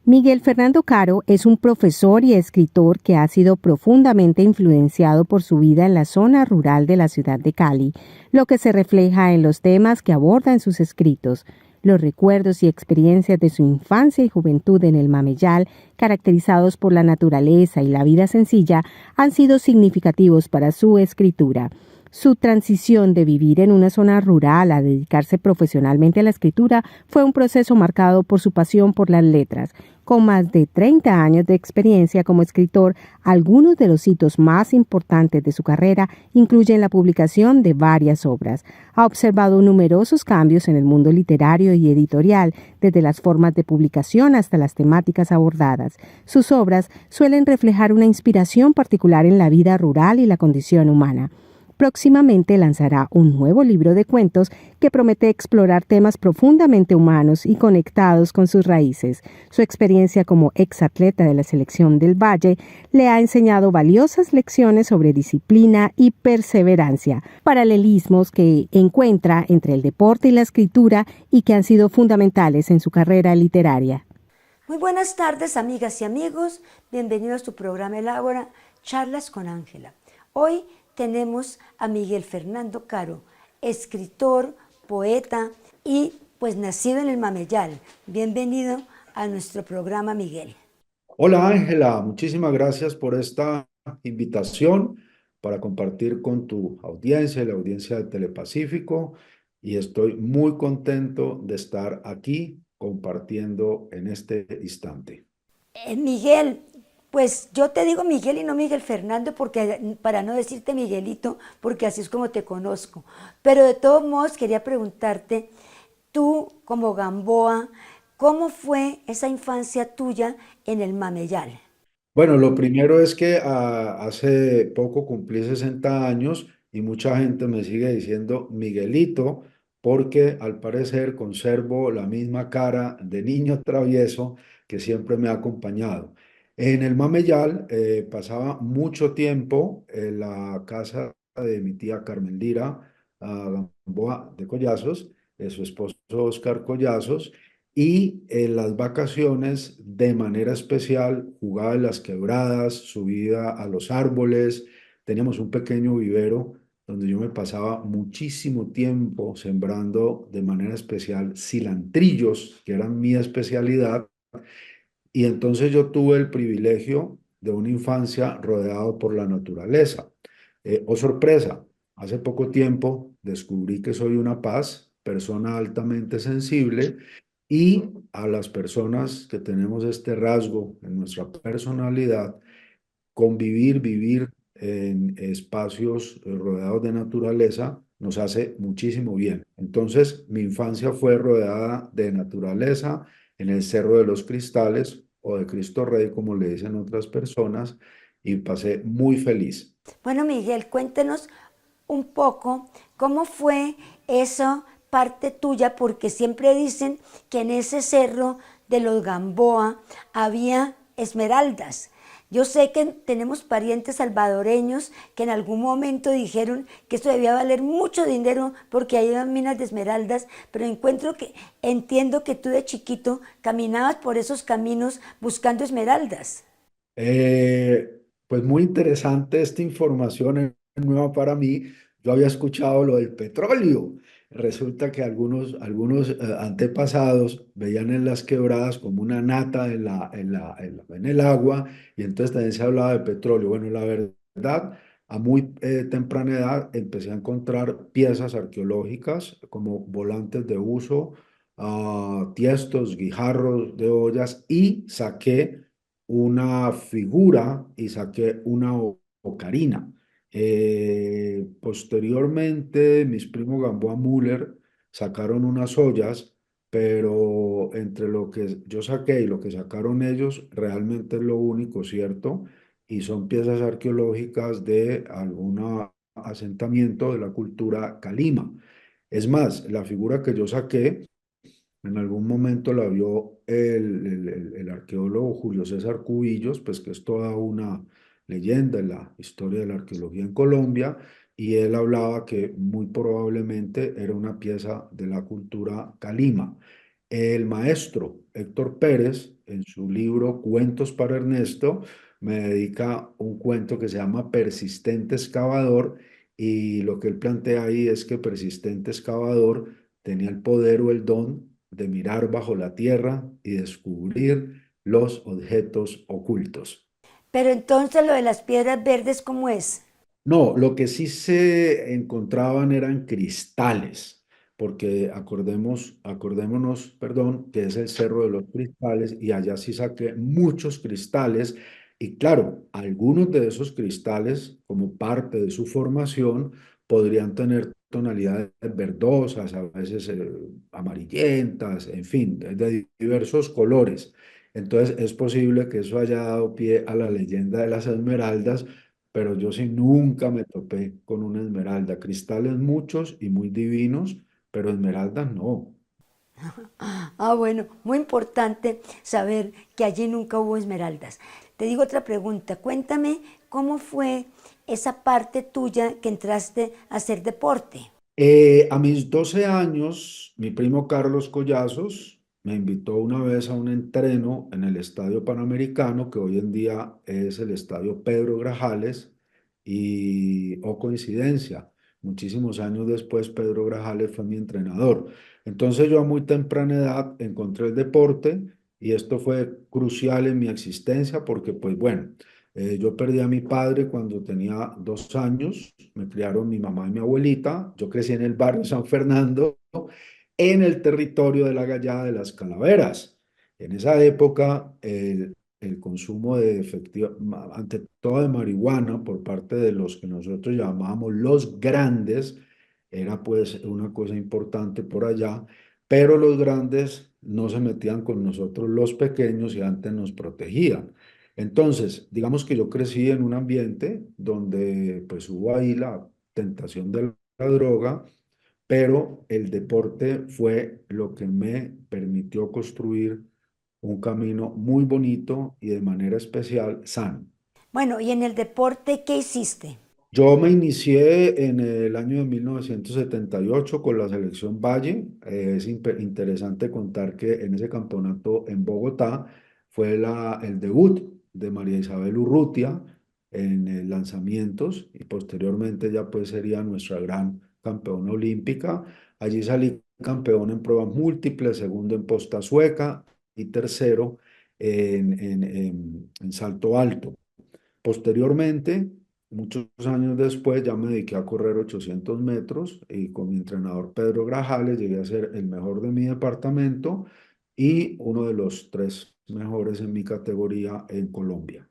Miguel Fernando Caro es un profesor y escritor que ha sido profundamente influenciado por su vida en la zona rural de la ciudad de Cali, lo que se refleja en los temas que aborda en sus escritos. Los recuerdos y experiencias de su infancia y juventud en el Mameyal, caracterizados por la naturaleza y la vida sencilla, han sido significativos para su escritura. Su transición de vivir en una zona rural a dedicarse profesionalmente a la escritura fue un proceso marcado por su pasión por las letras. Con más de 30 años de experiencia como escritor, algunos de los hitos más importantes de su carrera incluyen la publicación de varias obras. Ha observado numerosos cambios en el mundo literario y editorial, desde las formas de publicación hasta las temáticas abordadas. Sus obras suelen reflejar una inspiración particular en la vida rural y la condición humana. Próximamente lanzará un nuevo libro de cuentos que promete explorar temas profundamente humanos y conectados con sus raíces. Su experiencia como exatleta de la selección del Valle le ha enseñado valiosas lecciones sobre disciplina y perseverancia, paralelismos que encuentra entre el deporte y la escritura y que han sido fundamentales en su carrera literaria. Muy buenas tardes, amigas y amigos. Bienvenidos a tu programa El Ágora, Charlas con Ángela. Hoy tenemos a Miguel Fernando Caro, escritor, poeta y pues nacido en el Mameyal. Bienvenido a nuestro programa, Miguel. Hola Ángela, muchísimas gracias por esta invitación para compartir con tu audiencia, la audiencia de Telepacífico, y estoy muy contento de estar aquí compartiendo en este instante. Miguel, pues yo te digo Miguel y no Miguel Fernando porque para no decirte Miguelito, porque así es como te conozco. Pero de todos modos quería preguntarte, tú como Gamboa, ¿cómo fue esa infancia tuya en el Mameyal? Bueno, lo primero es que hace poco cumplí 60 años y mucha gente me sigue diciendo Miguelito porque al parecer conservo la misma cara de niño travieso que siempre me ha acompañado. En el Mameyal pasaba mucho tiempo en la casa de mi tía Carmen Lira Gamboa de Collazos, de su esposo Oscar Collazos, y en las vacaciones, de manera especial, jugaba en las quebradas, subía a los árboles. Teníamos un pequeño vivero donde yo me pasaba muchísimo tiempo sembrando de manera especial cilantrillos, que eran mi especialidad. Y entonces yo tuve el privilegio de una infancia rodeado por la naturaleza. Oh sorpresa, hace poco tiempo descubrí que soy una paz, persona altamente sensible, y a las personas que tenemos este rasgo en nuestra personalidad, convivir, vivir en espacios rodeados de naturaleza nos hace muchísimo bien. Entonces, mi infancia fue rodeada de naturaleza en el Cerro de los Cristales o de Cristo Rey, como le dicen otras personas, y pasé muy feliz. Bueno, Miguel, cuéntenos un poco cómo fue eso parte tuya, porque siempre dicen que en ese cerro de los Gamboa había esmeraldas. Yo sé que tenemos parientes salvadoreños que en algún momento dijeron que esto debía valer mucho dinero porque ahí había minas de esmeraldas, pero entiendo que tú de chiquito caminabas por esos caminos buscando esmeraldas. Pues muy interesante esta información, es nueva para mí. Yo había escuchado lo del petróleo. Resulta que algunos antepasados veían en las quebradas como una nata en el agua, y entonces también se hablaba de petróleo. Bueno, la verdad, a muy temprana edad empecé a encontrar piezas arqueológicas como volantes de uso, tiestos, guijarros de ollas, y saqué una figura y saqué una ocarina. Posteriormente, mis primos Gamboa Müller sacaron unas ollas, pero entre lo que yo saqué y lo que sacaron ellos, realmente es lo único cierto, y son piezas arqueológicas de algún asentamiento de la cultura Calima. Es más, la figura que yo saqué en algún momento la vio el arqueólogo Julio César Cubillos, pues que es toda una leyenda en la historia de la arqueología en Colombia, y él hablaba que muy probablemente era una pieza de la cultura calima. El maestro Héctor Pérez, en su libro Cuentos para Ernesto, me dedica un cuento que se llama Persistente Excavador y lo que él plantea ahí es que Persistente Excavador tenía el poder o el don de mirar bajo la tierra y descubrir los objetos ocultos. Pero entonces lo de las piedras verdes, ¿cómo es? No, lo que sí se encontraban eran cristales, porque acordémonos, perdón, que es el Cerro de los Cristales y allá sí saqué muchos cristales y claro, algunos de esos cristales, como parte de su formación, podrían tener tonalidades verdosas, a veces amarillentas, en fin, de diversos colores. Entonces es posible que eso haya dado pie a la leyenda de las esmeraldas, pero yo sí nunca me topé con una esmeralda. Cristales muchos y muy divinos, pero esmeraldas no. Ah, bueno, muy importante saber que allí nunca hubo esmeraldas. Te digo otra pregunta, cuéntame cómo fue esa parte tuya que entraste a hacer deporte. A mis 12 años, mi primo Carlos Collazos me invitó una vez a un entreno en el Estadio Panamericano, que hoy en día es el Estadio Pedro Grajales, y, oh coincidencia, muchísimos años después Pedro Grajales fue mi entrenador. Entonces yo a muy temprana edad encontré el deporte y esto fue crucial en mi existencia porque, pues bueno, yo perdí a mi padre cuando tenía 2 años, me criaron mi mamá y mi abuelita, yo crecí en el barrio San Fernando, en el territorio de la Gallada de las Calaveras. En esa época, el consumo de ante todo de marihuana por parte de los que nosotros llamábamos los grandes, era pues una cosa importante por allá, pero los grandes no se metían con nosotros los pequeños y antes nos protegían. Entonces, digamos que yo crecí en un ambiente donde pues hubo ahí la tentación de la droga, pero el deporte fue lo que me permitió construir un camino muy bonito y de manera especial sano. Bueno, y en el deporte, ¿qué hiciste? Yo me inicié en el año de 1978 con la selección Valle. Es interesante contar que en ese campeonato en Bogotá fue el debut de María Isabel Urrutia en lanzamientos y posteriormente ya pues sería nuestra gran campeona olímpica. Allí salí campeón en pruebas múltiples, segundo en posta sueca y tercero en salto alto. Posteriormente, muchos años después, ya me dediqué a correr 800 metros y con mi entrenador Pedro Grajales llegué a ser el mejor de mi departamento y uno de los tres mejores en mi categoría en Colombia.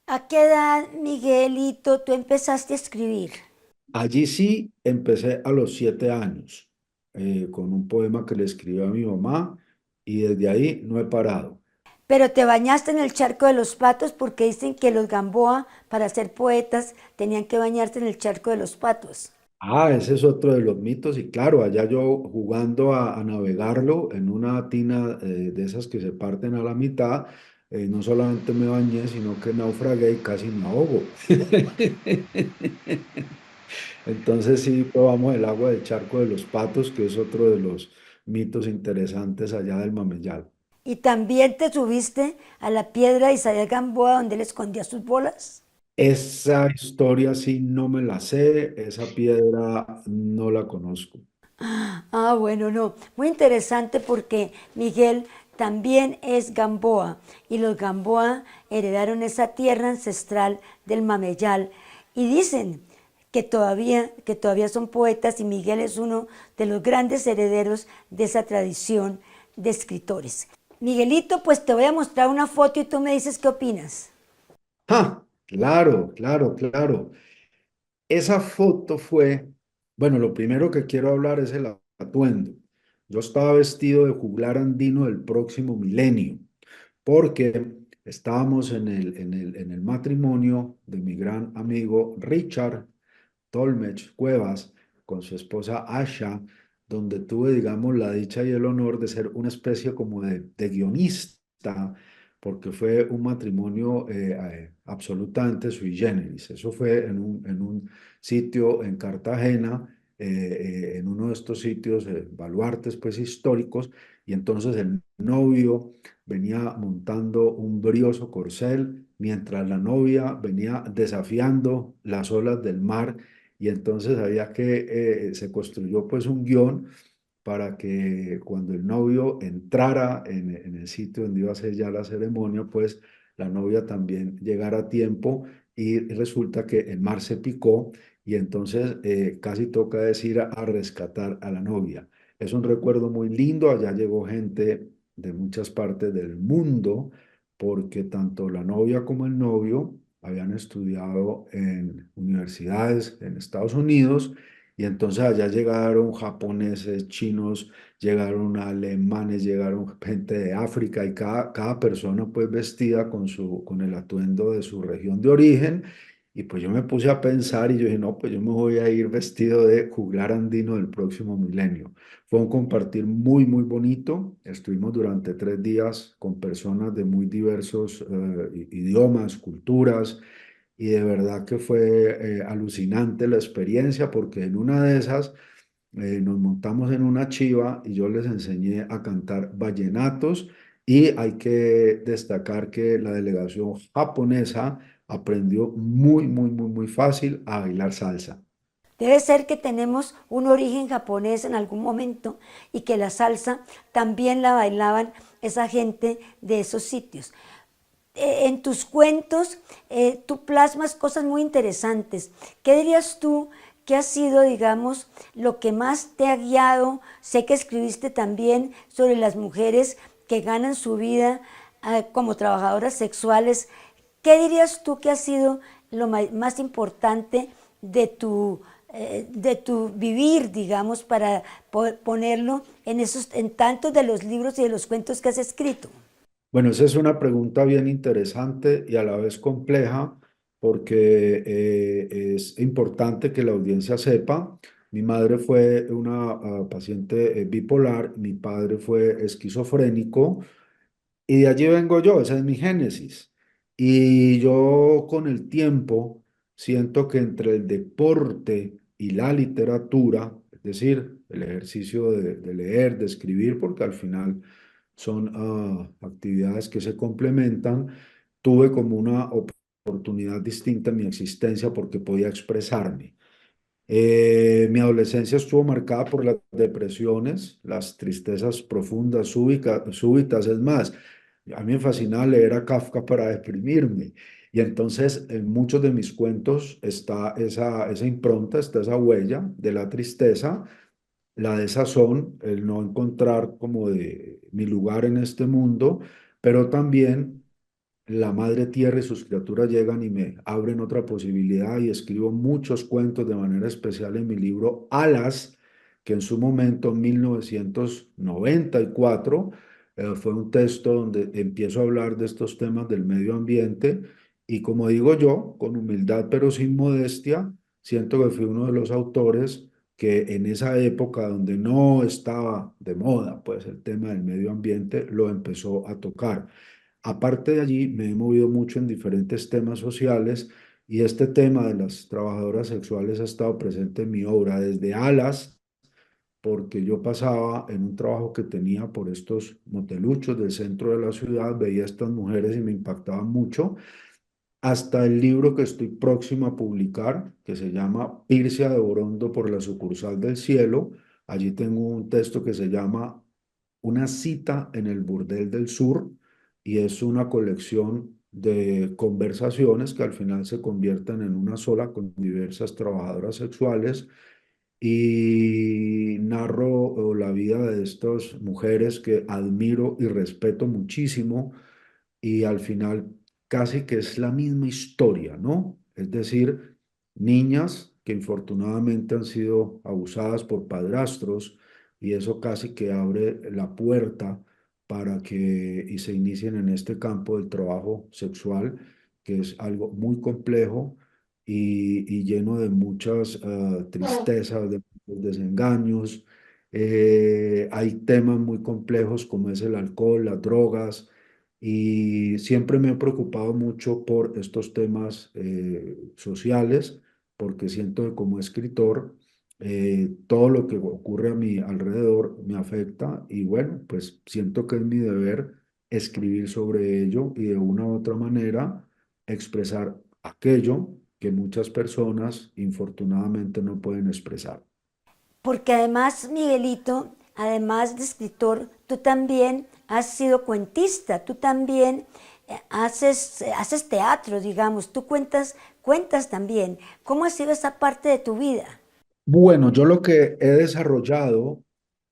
¿A qué edad, Miguelito, tú empezaste a escribir? Allí sí empecé a los 7 años con un poema que le escribí a mi mamá y desde ahí no he parado. Pero te bañaste en el charco de los patos porque dicen que los Gamboa, para ser poetas, tenían que bañarse en el charco de los patos. Ah, ese es otro de los mitos y claro, allá yo jugando a navegarlo en una tina de esas que se parten a la mitad, no solamente me bañé, sino que naufragué y casi me ahogo. Entonces sí, probamos el agua del charco de los patos, que es otro de los mitos interesantes allá del Mameyal. Y también te subiste a la piedra de Isaías Gamboa donde él escondía sus bolas. Esa historia sí no me la sé, esa piedra no la conozco. Ah, bueno, no. Muy interesante porque Miguel también es Gamboa y los Gamboa heredaron esa tierra ancestral del Mameyal y dicen que todavía son poetas y Miguel es uno de los grandes herederos de esa tradición de escritores. Miguelito, pues te voy a mostrar una foto y tú me dices qué opinas. ¡Ah! Claro, claro, claro. Esa foto fue, bueno, lo primero que quiero hablar es el atuendo. Yo estaba vestido de juglar andino del próximo milenio, porque estábamos en el matrimonio de mi gran amigo Richard Tolmech Cuevas con su esposa Asha, donde tuve, digamos, la dicha y el honor de ser una especie como de guionista, porque fue un matrimonio absolutamente sui generis. Eso fue en un sitio en Cartagena, en uno de estos sitios, baluartes pues históricos, y entonces el novio venía montando un brioso corcel, mientras la novia venía desafiando las olas del mar, y entonces había que, se construyó pues un guión para que cuando el novio entrara en el sitio donde iba a ser ya la ceremonia, pues la novia también llegara a tiempo, y resulta que el mar se picó y entonces casi toca decir a rescatar a la novia. Es un recuerdo muy lindo, allá llegó gente de muchas partes del mundo porque tanto la novia como el novio habían estudiado en universidades en Estados Unidos, y entonces allá llegaron japoneses, chinos, llegaron alemanes, llegaron gente de África, y cada persona pues vestida con el atuendo de su región de origen. Y pues yo me puse a pensar y yo dije, no, pues yo me voy a ir vestido de juglar andino del próximo milenio. Fue un compartir muy, muy bonito. Estuvimos durante 3 días con personas de muy diversos idiomas, culturas, y de verdad que fue alucinante la experiencia, porque en una de esas nos montamos en una chiva y yo les enseñé a cantar vallenatos, y hay que destacar que la delegación japonesa aprendió muy, muy, muy, muy fácil a bailar salsa. Debe ser que tenemos un origen japonés en algún momento y que la salsa también la bailaban esa gente de esos sitios. En tus cuentos tú plasmas cosas muy interesantes. ¿Qué dirías tú que ha sido, digamos, lo que más te ha guiado? Sé que escribiste también sobre las mujeres que ganan su vida como trabajadoras sexuales. ¿Qué dirías tú que ha sido lo más importante de tu vivir, digamos, para ponerlo en tantos de los libros y de los cuentos que has escrito? Bueno, esa es una pregunta bien interesante y a la vez compleja, porque es importante que la audiencia sepa. Mi madre fue una paciente bipolar, mi padre fue esquizofrénico, y de allí vengo yo, esa es mi génesis. Y yo con el tiempo siento que entre el deporte y la literatura, es decir, el ejercicio de leer, de escribir, porque al final son actividades que se complementan, tuve como una oportunidad distinta en mi existencia porque podía expresarme. Mi adolescencia estuvo marcada por las depresiones, las tristezas profundas, súbitas. Es más, a mí me fascinaba leer a Kafka para deprimirme. Y entonces en muchos de mis cuentos está esa impronta, está esa huella de la tristeza, la desazón, el no encontrar como de mi lugar en este mundo, pero también la madre tierra y sus criaturas llegan y me abren otra posibilidad, y escribo muchos cuentos de manera especial en mi libro Alas, que en su momento, en 1994, fue un texto donde empiezo a hablar de estos temas del medio ambiente, y como digo yo, con humildad pero sin modestia, siento que fui uno de los autores que en esa época donde no estaba de moda pues el tema del medio ambiente lo empezó a tocar. Aparte de allí, me he movido mucho en diferentes temas sociales, y este tema de las trabajadoras sexuales ha estado presente en mi obra desde Alas, porque yo pasaba en un trabajo que tenía por estos moteluchos del centro de la ciudad, veía a estas mujeres y me impactaban mucho, hasta el libro que estoy próximo a publicar, que se llama Pircia de Orondo por la sucursal del cielo. Allí tengo un texto que se llama Una cita en el burdel del sur, y es una colección de conversaciones que al final se convierten en una sola con diversas trabajadoras sexuales, y narro la vida de estas mujeres que admiro y respeto muchísimo, y al final casi que es la misma historia, ¿no? Es decir, niñas que infortunadamente han sido abusadas por padrastros, y eso casi que abre la puerta para que y se inicien en este campo del trabajo sexual, que es algo muy complejo y lleno de muchas tristezas, de muchos desengaños. Hay temas muy complejos como es el alcohol, las drogas, y siempre me he preocupado mucho por estos temas sociales, porque siento que como escritor todo lo que ocurre a mi alrededor me afecta y bueno, pues siento que es mi deber escribir sobre ello y de una u otra manera expresar aquello que muchas personas infortunadamente no pueden expresar. Porque además, Miguelito, además de escritor, tú también has sido cuentista, tú también haces teatro, digamos, tú cuentas también. ¿Cómo ha sido esa parte de tu vida? Bueno, yo lo que he desarrollado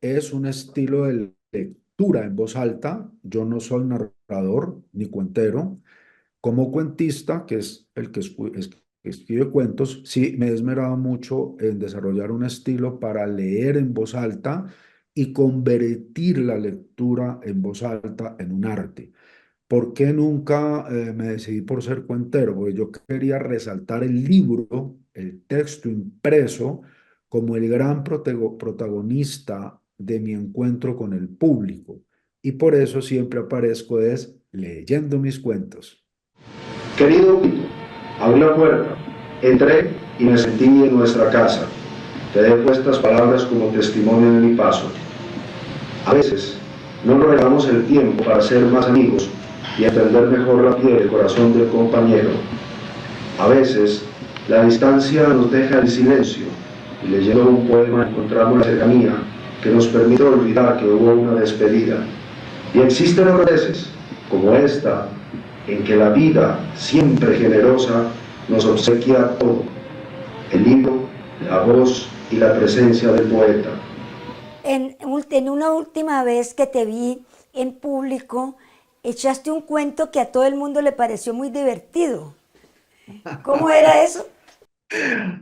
es un estilo de lectura en voz alta. Yo no soy narrador ni cuentero. Como cuentista, que es el que que escribe cuentos, sí me he esmerado mucho en desarrollar un estilo para leer en voz alta y convertir la lectura en voz alta en un arte. ¿Por qué nunca me decidí por ser cuentero? Porque yo quería resaltar el libro, el texto impreso, como el gran protagonista de mi encuentro con el público. Y por eso siempre aparezco es leyendo mis cuentos. Querido Vito, abrí la puerta, entré y me sentí en nuestra casa. Te dejo estas palabras como testimonio de mi paso. A veces no nos regalamos el tiempo para ser más amigos y entender mejor la piel y el corazón del compañero. A veces la distancia nos deja el silencio y leyendo un poema encontramos la cercanía que nos permite olvidar que hubo una despedida. Y existen otras veces, como esta, en que la vida, siempre generosa, nos obsequia todo: el libro, la voz y la presencia del poeta. En una última vez que te vi en público, echaste un cuento que a todo el mundo le pareció muy divertido. ¿Cómo era eso?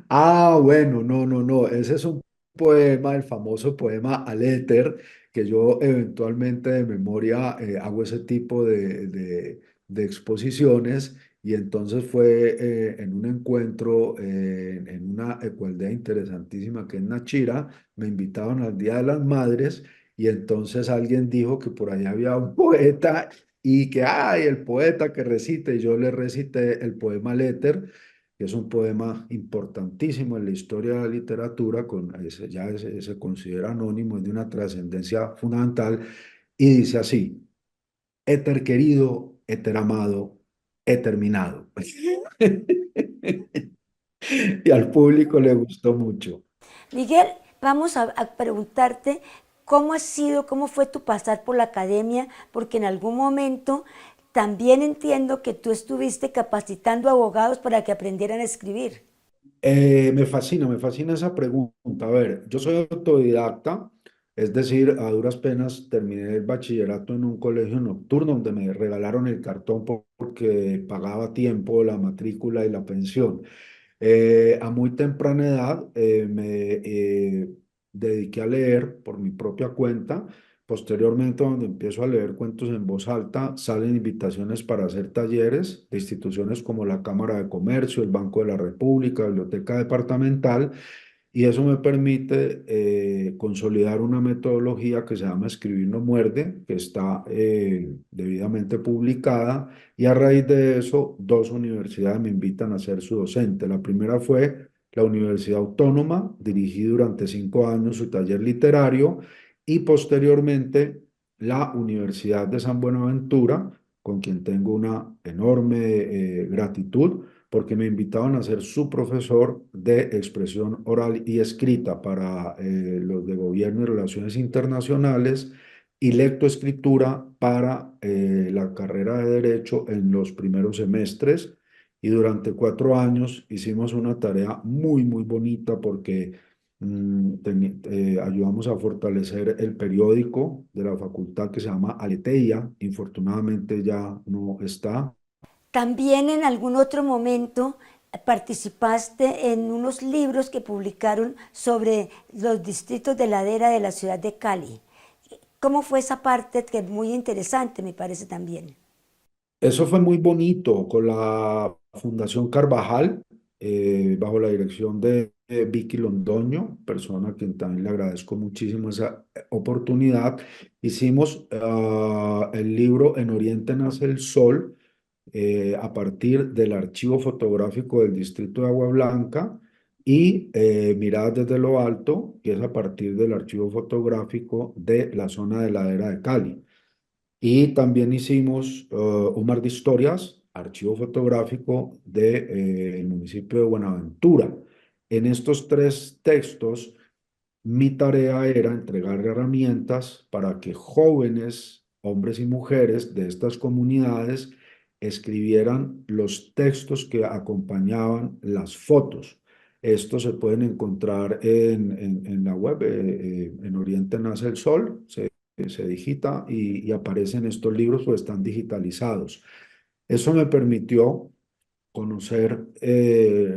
Ah, bueno, no, no, no. Ese es un poema, el famoso poema Al éter, que yo eventualmente de memoria hago ese tipo de exposiciones. Y entonces fue en un encuentro en una ecualdea interesantísima que es Nachira. Me invitaron al Día de las Madres y entonces alguien dijo que por allá había un poeta y que, ay, el poeta que recite. Y yo le recité el poema Al éter, que es un poema importantísimo en la historia de la literatura, se considera anónimo, es de una trascendencia fundamental, y dice así: éter querido, éter amado, he terminado. Y al público le gustó mucho. Miguel, vamos a preguntarte cómo ha sido, cómo fue tu pasar por la academia, porque en algún momento también entiendo que tú estuviste capacitando abogados para que aprendieran a escribir. Me fascina esa pregunta. A ver, yo soy autodidacta, es decir, a duras penas terminé el bachillerato en un colegio nocturno donde me regalaron el cartón porque pagaba a tiempo la matrícula y la pensión. A muy temprana edad me dediqué a leer por mi propia cuenta. Posteriormente, cuando empiezo a leer cuentos en voz alta, salen invitaciones para hacer talleres de instituciones como la Cámara de Comercio, el Banco de la República, Biblioteca Departamental, y eso me permite consolidar una metodología que se llama Escribir no muerde, que está debidamente publicada, y a raíz de eso dos universidades me invitan a ser su docente. La primera fue la Universidad Autónoma, dirigí durante 5 años su taller literario, y posteriormente la Universidad de San Buenaventura, con quien tengo una enorme gratitud porque me invitaban a ser su profesor de expresión oral y escrita para los de Gobierno y Relaciones Internacionales y lectoescritura para la carrera de Derecho en los primeros semestres. Y durante 4 años hicimos una tarea muy, muy bonita porque ayudamos a fortalecer el periódico de la facultad que se llama Aleteia. Infortunadamente ya no está. También en algún otro momento participaste en unos libros que publicaron sobre los distritos de ladera de la ciudad de Cali. ¿Cómo fue esa parte que es muy interesante, me parece también? Eso fue muy bonito con la Fundación Carvajal, bajo la dirección de Vicky Londoño, persona a quien también le agradezco muchísimo esa oportunidad. Hicimos el libro En Oriente nace el sol, a partir del archivo fotográfico del distrito de Agua Blanca, y Miradas desde lo Alto, que es a partir del archivo fotográfico de la zona de Ladera de Cali. Y también hicimos un mar de historias, archivo fotográfico del municipio de Buenaventura. En estos tres textos, mi tarea era entregar herramientas para que jóvenes, hombres y mujeres de estas comunidades escribieran los textos que acompañaban las fotos. Estos se pueden encontrar en la web, en Oriente Nace el Sol, se digita y aparecen estos libros, pues están digitalizados. Eso me permitió conocer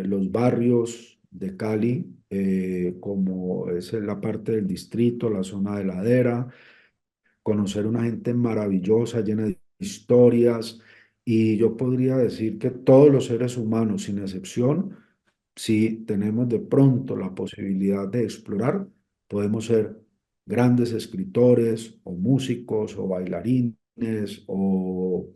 los barrios de Cali, como es la parte del distrito, la zona de ladera, conocer una gente maravillosa, llena de historias, y yo podría decir que todos los seres humanos, sin excepción, si tenemos de pronto la posibilidad de explorar, podemos ser grandes escritores o músicos o bailarines o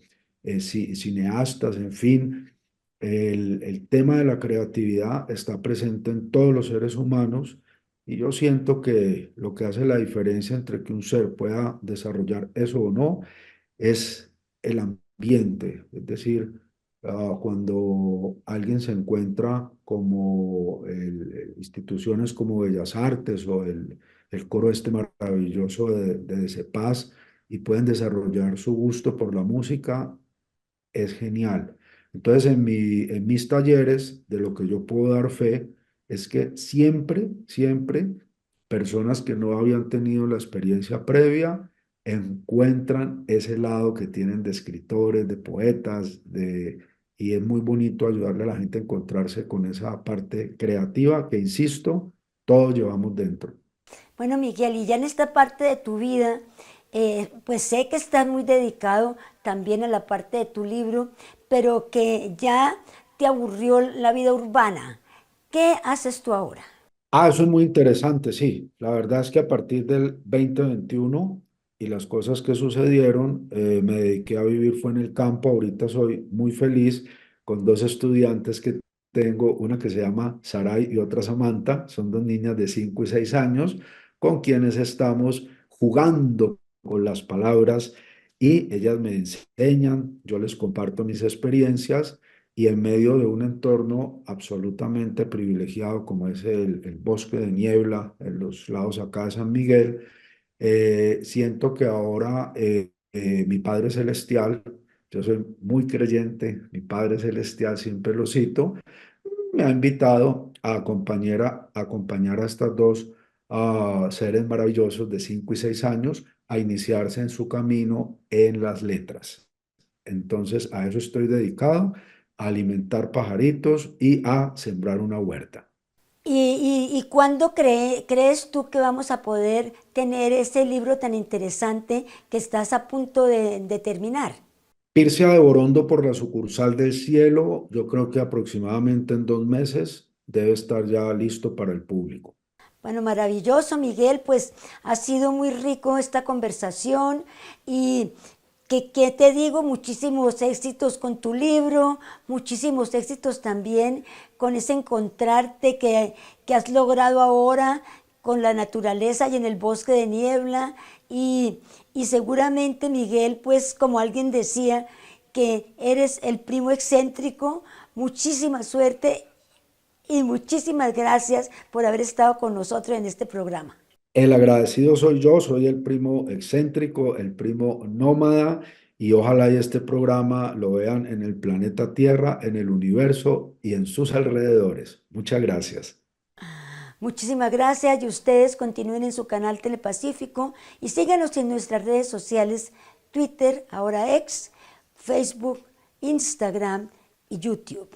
cineastas, en fin. El tema de la creatividad está presente en todos los seres humanos y yo siento que lo que hace la diferencia entre que un ser pueda desarrollar eso o no es el ambiente, es decir, cuando alguien se encuentra como instituciones como Bellas Artes o el coro este maravilloso de CEPAS y pueden desarrollar su gusto por la música, es genial. Entonces, en mis talleres, de lo que yo puedo dar fe, es que siempre, siempre, personas que no habían tenido la experiencia previa encuentran ese lado que tienen de escritores, de poetas, y es muy bonito ayudarle a la gente a encontrarse con esa parte creativa que, insisto, todos llevamos dentro. Bueno, Miguel, y ya en esta parte de tu vida, pues sé que estás muy dedicado también a la parte de tu libro, pero que ya te aburrió la vida urbana. ¿Qué haces tú ahora? Eso es muy interesante, sí. La verdad es que a partir del 2021 y las cosas que sucedieron, me dediqué a vivir fue en el campo. Ahorita soy muy feliz con dos estudiantes que tengo, una que se llama Saray y otra Samantha. Son dos niñas de 5 y 6 años con quienes estamos jugando con las palabras y ellas me enseñan, yo les comparto mis experiencias y en medio de un entorno absolutamente privilegiado como es el bosque de niebla en los lados acá de San Miguel, siento que ahora mi Padre Celestial, yo soy muy creyente, mi Padre Celestial siempre lo cito, me ha invitado a acompañar a estas dos seres maravillosos de 5 y 6 años a iniciarse en su camino en las letras. Entonces, a eso estoy dedicado, a alimentar pajaritos y a sembrar una huerta. ¿Y cuándo crees tú que vamos a poder tener ese libro tan interesante que estás a punto de terminar? Pircia de Borondo por la sucursal del cielo, yo creo que aproximadamente en 2 meses debe estar ya listo para el público. Bueno, maravilloso, Miguel, pues ha sido muy rico esta conversación y que te digo, muchísimos éxitos con tu libro, muchísimos éxitos también con ese encontrarte que has logrado ahora con la naturaleza y en el bosque de niebla y seguramente, Miguel, pues como alguien decía, que eres el primo excéntrico, muchísima suerte y muchísimas gracias por haber estado con nosotros en este programa. El agradecido soy yo, soy el primo excéntrico, el primo nómada, y ojalá y este programa lo vean en el planeta Tierra, en el universo y en sus alrededores. Muchas gracias. Muchísimas gracias y ustedes continúen en su canal Telepacífico y síganos en nuestras redes sociales, Twitter, ahora X, Facebook, Instagram y YouTube.